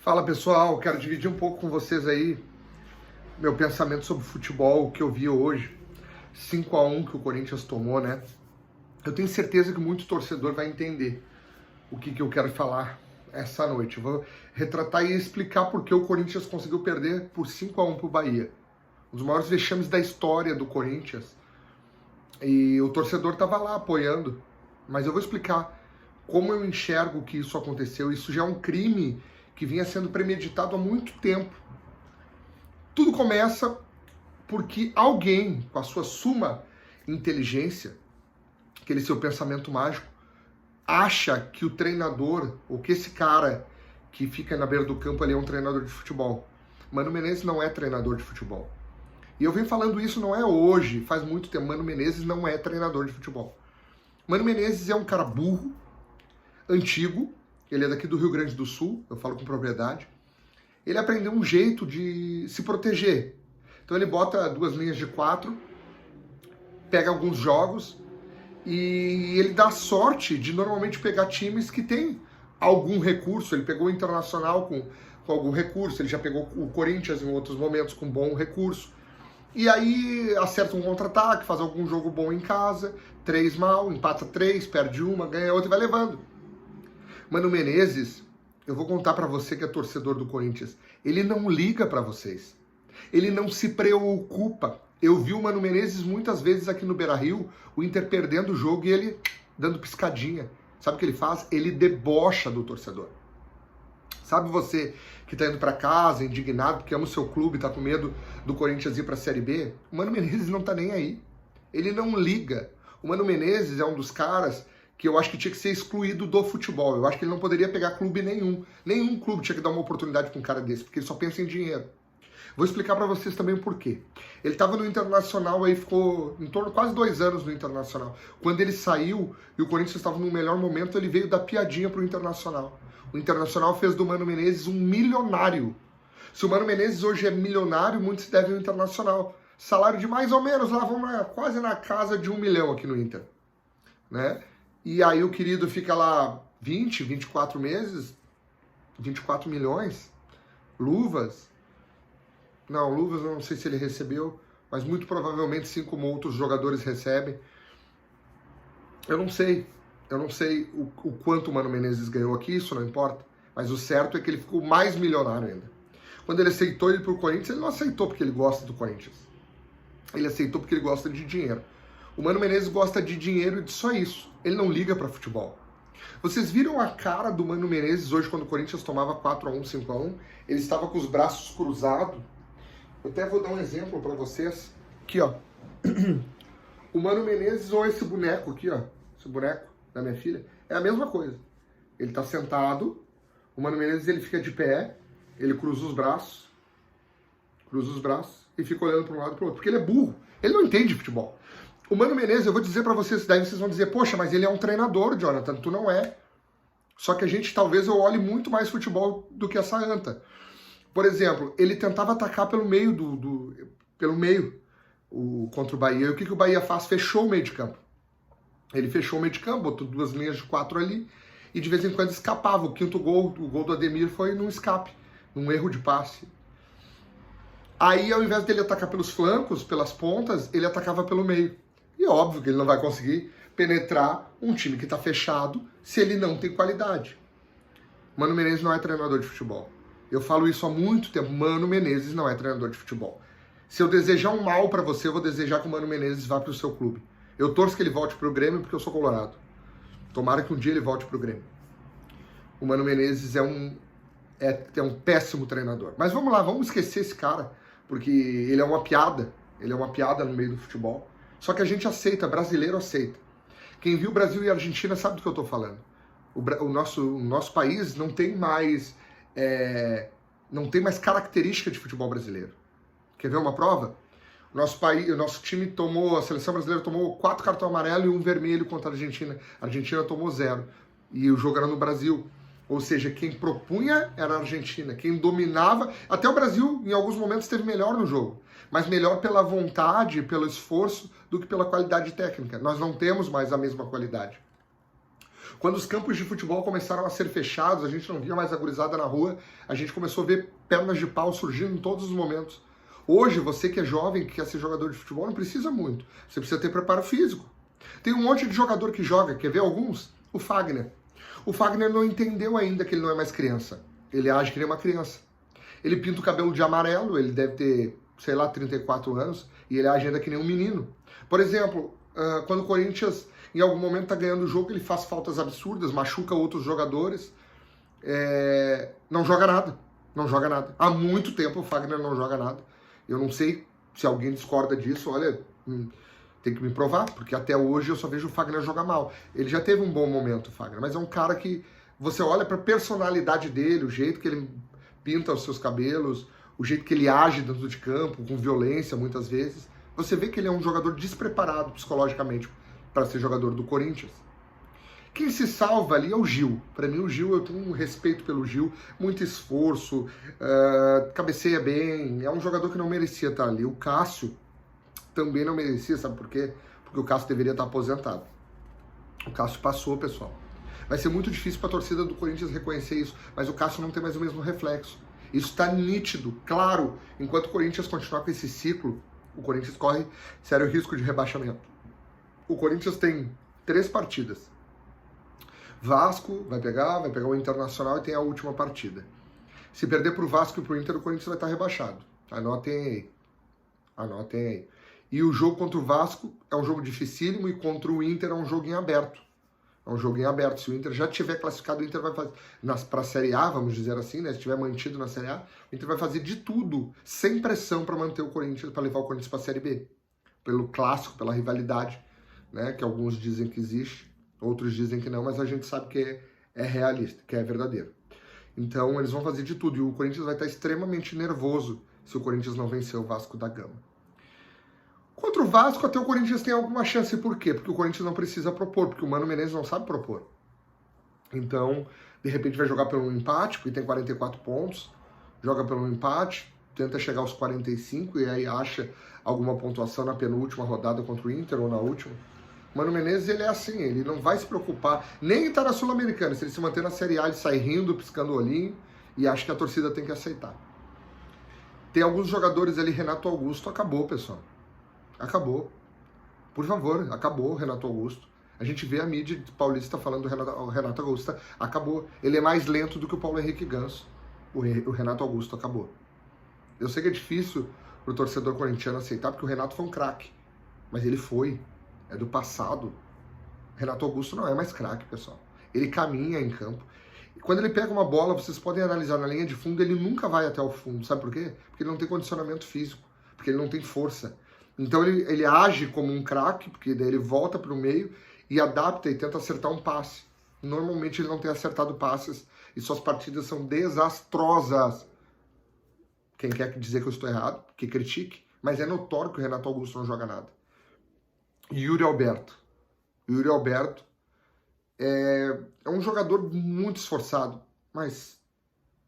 Fala pessoal, quero dividir um pouco com vocês aí meu pensamento sobre futebol, o que eu vi hoje, 5-1 que o Corinthians tomou, né? Eu tenho certeza que muito torcedor vai entender o que eu quero falar essa noite. Eu vou retratar e explicar por que o Corinthians conseguiu perder por 5-1 pro Bahia. Um dos maiores vexames da história do Corinthians. E o torcedor estava lá apoiando, mas eu vou explicar como eu enxergo que isso aconteceu. Isso já é um crime que vinha sendo premeditado há muito tempo. Tudo começa porque alguém, com a sua suma inteligência, aquele seu pensamento mágico, acha que o treinador, ou que esse cara que fica na beira do campo ali é um treinador de futebol. Mano Menezes não é treinador de futebol. E eu venho falando isso não é hoje, faz muito tempo. Mano Menezes não é treinador de futebol. Mano Menezes é um cara burro, antigo, ele é daqui do Rio Grande do Sul, eu falo com propriedade. Ele aprendeu um jeito de se proteger. Então ele bota 2 linhas de 4, pega alguns jogos e ele dá sorte de normalmente pegar times que tem algum recurso. Ele pegou o Internacional com algum recurso, ele já pegou o Corinthians em outros momentos com bom recurso. E aí acerta um contra-ataque, faz algum jogo bom em casa, 3 mal, empata 3, perde uma, ganha outra e vai levando. Mano Menezes, eu vou contar pra você que é torcedor do Corinthians, ele não liga pra vocês. Ele não se preocupa. Eu vi o Mano Menezes muitas vezes aqui no Beira-Rio, o Inter perdendo o jogo e ele dando piscadinha. Sabe o que ele faz? Ele debocha do torcedor. Sabe você que tá indo pra casa, indignado, porque ama o seu clube, tá com medo do Corinthians ir pra Série B? O Mano Menezes não tá nem aí. Ele não liga. O Mano Menezes é um dos caras que eu acho que tinha que ser excluído do futebol. Eu acho que ele não poderia pegar clube nenhum. Nenhum clube tinha que dar uma oportunidade pra um cara desse, porque ele só pensa em dinheiro. Vou explicar pra vocês também o porquê. Ele tava no Internacional, aí ficou em torno de quase 2 anos no Internacional. Quando ele saiu e o Corinthians estava no melhor momento, ele veio dar piadinha pro Internacional. O Internacional fez do Mano Menezes um milionário. Se o Mano Menezes hoje é milionário, muito se deve ao Internacional. Salário de mais ou menos, lá vamos quase na casa de 1 milhão aqui no Inter. Né? E aí o querido fica lá 20, 24 meses, 24 milhões, luvas. Não, luvas eu não sei se ele recebeu, mas muito provavelmente, assim como outros jogadores recebem. Eu não sei o quanto o Mano Menezes ganhou aqui, isso não importa. Mas o certo é que ele ficou mais milionário ainda. Quando ele aceitou ir pro Corinthians, ele não aceitou porque ele gosta do Corinthians. Ele aceitou porque ele gosta de dinheiro. O Mano Menezes gosta de dinheiro e de só isso. Ele não liga para futebol. Vocês viram a cara do Mano Menezes hoje quando o Corinthians tomava 4-1, 5-1? Ele estava com os braços cruzados. Eu até vou dar um exemplo para vocês. Aqui, ó. O Mano Menezes ou esse boneco aqui, ó. Esse boneco da minha filha. É a mesma coisa. Ele tá sentado. O Mano Menezes, ele fica de pé. Ele cruza os braços. E fica olhando para um lado e para o outro. Porque ele é burro. Ele não entende futebol. O Mano Menezes, eu vou dizer pra vocês, daí vocês vão dizer, poxa, mas ele é um treinador, Jonathan, tu não é. Só que a gente, talvez, eu olhe muito mais futebol do que essa anta. Por exemplo, ele tentava atacar pelo meio contra o Bahia. E o que o Bahia faz? Fechou o meio de campo. Ele fechou o meio de campo, botou 2 linhas de 4 ali, e de vez em quando escapava. O 5º gol, o gol do Ademir, foi num escape, num erro de passe. Aí, ao invés dele atacar pelos flancos, pelas pontas, ele atacava pelo meio. E óbvio que ele não vai conseguir penetrar um time que está fechado se ele não tem qualidade. Mano Menezes não é treinador de futebol. Eu falo isso há muito tempo. Mano Menezes não é treinador de futebol. Se eu desejar um mal para você, eu vou desejar que o Mano Menezes vá para o seu clube. Eu torço que ele volte para o Grêmio porque eu sou colorado. Tomara que um dia ele volte para o Grêmio. O Mano Menezes é um péssimo treinador. Mas vamos lá, vamos esquecer esse cara, porque ele é uma piada. Ele é uma piada no meio do futebol. Só que a gente aceita, brasileiro aceita. Quem viu Brasil e Argentina sabe do que eu estou falando. O nosso país não tem mais característica de futebol brasileiro. Quer ver uma prova? O nosso time tomou, a seleção brasileira tomou 4 cartões amarelos e 1 vermelho contra a Argentina. A Argentina tomou 0. E o jogo era no Brasil. Ou seja, quem propunha era a Argentina. Quem dominava... Até o Brasil, em alguns momentos, esteve melhor no jogo. Mas melhor pela vontade, pelo esforço, do que pela qualidade técnica. Nós não temos mais a mesma qualidade. Quando os campos de futebol começaram a ser fechados, a gente não via mais a gurizada na rua, a gente começou a ver pernas de pau surgindo em todos os momentos. Hoje, você que é jovem, que quer ser jogador de futebol, não precisa muito. Você precisa ter preparo físico. Tem um monte de jogador que joga, quer ver alguns? O Fagner. O Fagner não entendeu ainda que ele não é mais criança. Ele age que ele é uma criança. Ele pinta o cabelo de amarelo, ele deve ter, sei lá, 34 anos, e ele age ainda que nem um menino. Por exemplo, quando o Corinthians, em algum momento, tá ganhando o jogo, ele faz faltas absurdas, machuca outros jogadores, não joga nada. Não joga nada. Há muito tempo o Fagner não joga nada. Eu não sei se alguém discorda disso, olha, tem que me provar, porque até hoje eu só vejo o Fagner jogar mal. Ele já teve um bom momento, o Fagner, mas é um cara que você olha para a personalidade dele, o jeito que ele pinta os seus cabelos, o jeito que ele age dentro de campo, com violência muitas vezes, você vê que ele é um jogador despreparado psicologicamente para ser jogador do Corinthians. Quem se salva ali é o Gil. Para mim, o Gil, eu tenho um respeito pelo Gil, muito esforço, cabeceia bem, é um jogador que não merecia estar ali. O Cássio também não merecia, sabe por quê? Porque o Cássio deveria estar aposentado. O Cássio passou, pessoal. Vai ser muito difícil para a torcida do Corinthians reconhecer isso, mas o Cássio não tem mais o mesmo reflexo. Isso está nítido, claro. Enquanto o Corinthians continuar com esse ciclo, o Corinthians corre sério risco de rebaixamento. O Corinthians tem 3 partidas. Vasco vai pegar o Internacional e tem a última partida. Se perder para o Vasco e para o Inter, o Corinthians vai estar rebaixado. Anotem aí. E o jogo contra o Vasco é um jogo dificílimo e contra o Inter é um jogo em aberto. É um jogo em aberto. Se o Inter já tiver classificado, o Inter vai fazer para a Série A, vamos dizer assim, né? Se tiver mantido na Série A, o Inter vai fazer de tudo, sem pressão, para manter o Corinthians, para levar o Corinthians para a Série B. Pelo clássico, pela rivalidade, né? Que alguns dizem que existe, outros dizem que não, mas a gente sabe que é realista, que é verdadeiro. Então eles vão fazer de tudo e o Corinthians vai estar extremamente nervoso se o Corinthians não vencer o Vasco da Gama. Contra o Vasco, até o Corinthians tem alguma chance. Por quê? Porque o Corinthians não precisa propor, porque o Mano Menezes não sabe propor. Então, de repente vai jogar pelo empate, porque tem 44 pontos, joga pelo empate, tenta chegar aos 45 e aí acha alguma pontuação na penúltima rodada contra o Inter ou na última. O Mano Menezes, ele é assim, ele não vai se preocupar, nem estar na Sul-Americana. Se ele se manter na Série A, ele sai rindo, piscando o olhinho, e acha que a torcida tem que aceitar. Tem alguns jogadores ali, Renato Augusto, acabou, pessoal. Acabou. Por favor, acabou, Renato Augusto. A gente vê a mídia paulista falando do Renato Augusto, acabou. Ele é mais lento do que o Paulo Henrique Ganso. O Renato Augusto acabou. Eu sei que é difícil pro torcedor corintiano aceitar, porque o Renato foi um craque. Mas ele foi. É do passado. Renato Augusto não é mais craque, pessoal. Ele caminha em campo. E quando ele pega uma bola, vocês podem analisar na linha de fundo, ele nunca vai até o fundo. Sabe por quê? Porque ele não tem condicionamento físico. Porque ele não tem força. Então ele age como um craque, porque daí ele volta para o meio e adapta e tenta acertar um passe. Normalmente ele não tem acertado passes e suas partidas são desastrosas. Quem quer dizer que eu estou errado, que critique, mas é notório que o Renato Augusto não joga nada. Yuri Alberto. Yuri Alberto é um jogador muito esforçado, mas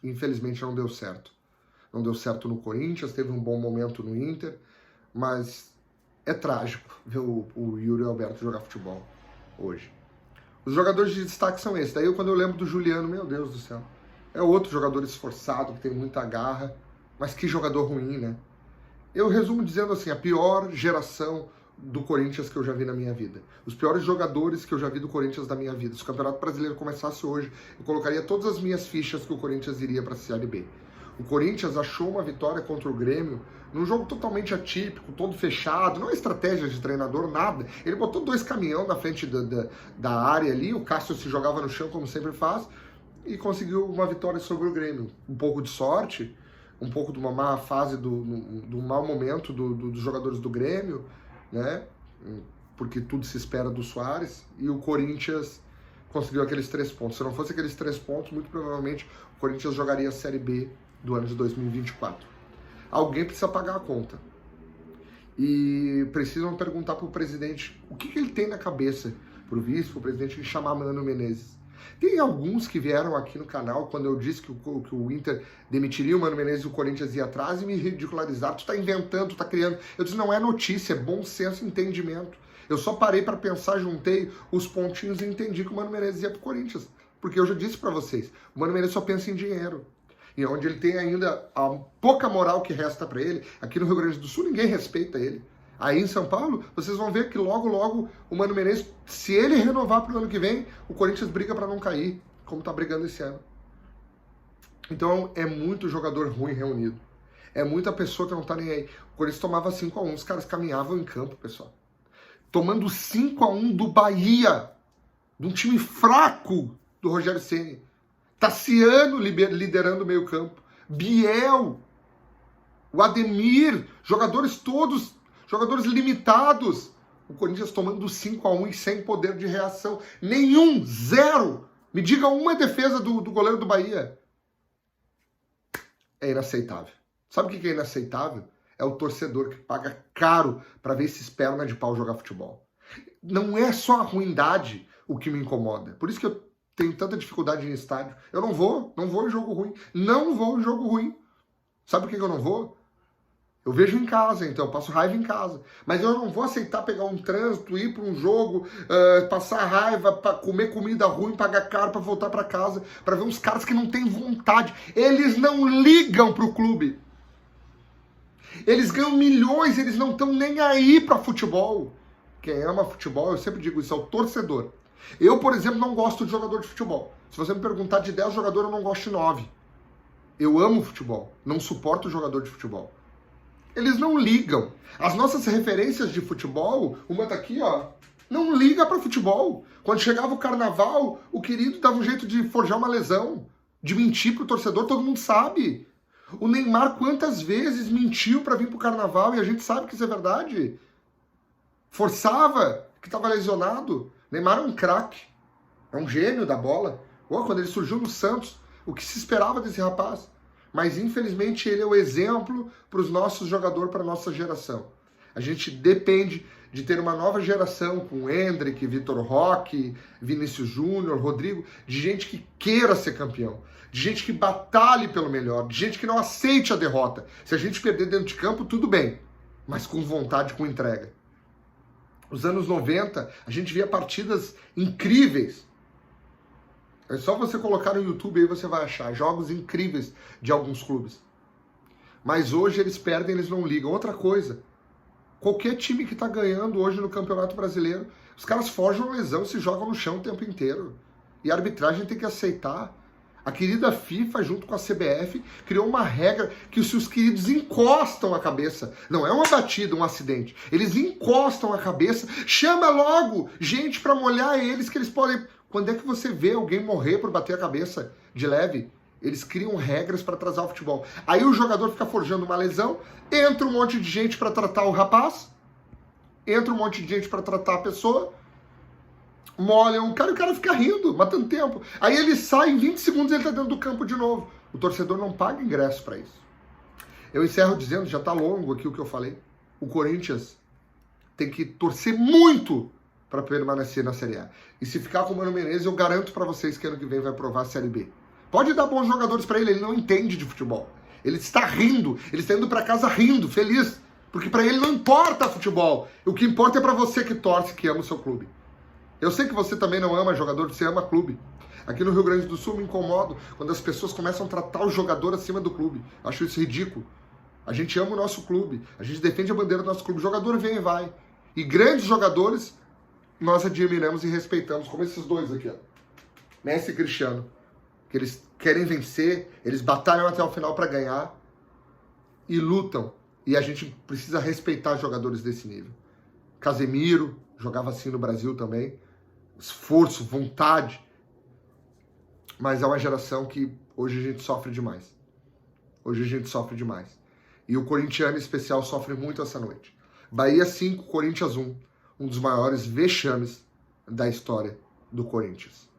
infelizmente não deu certo. Não deu certo no Corinthians, teve um bom momento no Inter, mas é trágico ver o Yuri Alberto jogar futebol hoje. Os jogadores de destaque são esses. Daí quando eu lembro do Juliano, meu Deus do céu, é outro jogador esforçado, que tem muita garra, mas que jogador ruim, né? Eu resumo dizendo assim, a pior geração do Corinthians que eu já vi na minha vida. Os piores jogadores que eu já vi do Corinthians na minha vida. Se o Campeonato Brasileiro começasse hoje, eu colocaria todas as minhas fichas que o Corinthians iria para a Série B. O Corinthians achou uma vitória contra o Grêmio num jogo totalmente atípico, todo fechado, não é estratégia de treinador, nada. Ele botou 2 caminhões na frente da área ali, o Cássio se jogava no chão como sempre faz e conseguiu uma vitória sobre o Grêmio. Um pouco de sorte, um pouco de uma má fase, do mau momento dos jogadores do Grêmio, né? Porque tudo se espera do Soares, e o Corinthians conseguiu aqueles 3 pontos. Se não fosse aqueles 3 pontos, muito provavelmente o Corinthians jogaria a Série B do ano de 2024. Alguém precisa pagar a conta. E precisam perguntar para o presidente o que ele tem na cabeça, para o vice, para o presidente, de chamar Mano Menezes. Tem alguns que vieram aqui no canal quando eu disse que o Inter demitiria o Mano Menezes e o Corinthians ia atrás e me ridicularizaram. Tu tá inventando, tu tá criando. Eu disse, não é notícia, é bom senso e entendimento. Eu só parei para pensar, juntei os pontinhos e entendi que o Mano Menezes ia pro Corinthians. Porque eu já disse para vocês, o Mano Menezes só pensa em dinheiro. E onde ele tem ainda a pouca moral que resta para ele, aqui no Rio Grande do Sul ninguém respeita ele. Aí em São Paulo, vocês vão ver que logo, logo o Mano Menezes, se ele renovar pro ano que vem, o Corinthians briga para não cair, como tá brigando esse ano. Então é muito jogador ruim reunido. É muita pessoa que não tá nem aí. O Corinthians tomava 5-1, os caras caminhavam em campo, pessoal. Tomando 5-1 do Bahia, de um time fraco do Rogério Ceni. Tassiano liderando o meio campo. Biel, o Ademir, jogadores todos, jogadores limitados. O Corinthians tomando 5-1 e sem poder de reação. Nenhum, zero. Me diga uma defesa do goleiro do Bahia. É inaceitável. Sabe o que é inaceitável? É o torcedor que paga caro para ver esses pernas de pau jogar futebol. Não é só a ruindade o que me incomoda. Por isso que eu tenho tanta dificuldade em estádio. Eu não vou em jogo ruim. Não vou em jogo ruim. Sabe por que eu não vou? Eu vejo em casa, então eu passo raiva em casa. Mas eu não vou aceitar pegar um trânsito, ir para um jogo, passar raiva, para comer comida ruim, pagar caro para voltar para casa, para ver uns caras que não têm vontade. Eles não ligam pro clube. Eles ganham milhões, eles não estão nem aí para futebol. Quem ama futebol, eu sempre digo isso, é o torcedor. Eu, por exemplo, não gosto de jogador de futebol. Se você me perguntar de 10 jogadores, eu não gosto de 9. Eu amo futebol, não suporto jogador de futebol. Eles não ligam. As nossas referências de futebol, uma tá aqui, ó, não liga para futebol. Quando chegava o carnaval, o querido dava um jeito de forjar uma lesão, de mentir pro torcedor, todo mundo sabe. O Neymar quantas vezes mentiu para vir pro carnaval e a gente sabe que isso é verdade. Forçava que estava lesionado. Neymar é um craque, é um gênio da bola. Quando ele surgiu no Santos, o que se esperava desse rapaz? Mas infelizmente ele é o exemplo para os nossos jogadores, para a nossa geração. A gente depende de ter uma nova geração com Endrick, Vitor Roque, Vinícius Júnior, Rodrigo, de gente que queira ser campeão, de gente que batalhe pelo melhor, de gente que não aceite a derrota. Se a gente perder dentro de campo, tudo bem, mas com vontade, com entrega. Nos anos 90, a gente via partidas incríveis. É só você colocar no YouTube aí você vai achar jogos incríveis de alguns clubes. Mas hoje eles perdem, eles não ligam. Outra coisa, qualquer time que está ganhando hoje no Campeonato Brasileiro, os caras forjam lesão, se jogam no chão o tempo inteiro. E a arbitragem tem que aceitar. A querida FIFA, junto com a CBF, criou uma regra que se os queridos encostam a cabeça, não é uma batida, um acidente, eles encostam a cabeça, chama logo gente para molhar eles que eles podem... Quando é que você vê alguém morrer por bater a cabeça de leve? Eles criam regras para atrasar o futebol. Aí o jogador fica forjando uma lesão, entra um monte de gente para tratar o rapaz, entra um monte de gente para tratar a pessoa, molham o cara e o cara fica rindo, matando tempo. Aí ele sai, em 20 segundos ele tá dentro do campo de novo. O torcedor não paga ingresso para isso. Eu encerro dizendo, já tá longo aqui o que eu falei, o Corinthians tem que torcer muito para permanecer na Série A. E se ficar com o Mano Menezes, eu garanto para vocês que ano que vem vai provar a Série B. Pode dar bons jogadores para ele não entende de futebol. Ele está rindo, ele está indo para casa rindo, feliz, porque para ele não importa futebol. O que importa é para você que torce, que ama o seu clube. Eu sei que você também não ama jogador, você ama clube. Aqui no Rio Grande do Sul me incomodo quando as pessoas começam a tratar o jogador acima do clube. Acho isso ridículo. A gente ama o nosso clube, a gente defende a bandeira do nosso clube. O jogador vem e vai. E grandes jogadores nós admiramos e respeitamos, como esses dois aqui, ó. Messi e Cristiano, que eles querem vencer, eles batalham até o final para ganhar e lutam. E a gente precisa respeitar jogadores desse nível. Casemiro jogava assim no Brasil também, esforço, vontade, mas é uma geração que hoje a gente sofre demais. Hoje a gente sofre demais. E o corintiano em especial sofre muito essa noite. Bahia 5, Corinthians 1. Um dos maiores vexames da história do Corinthians.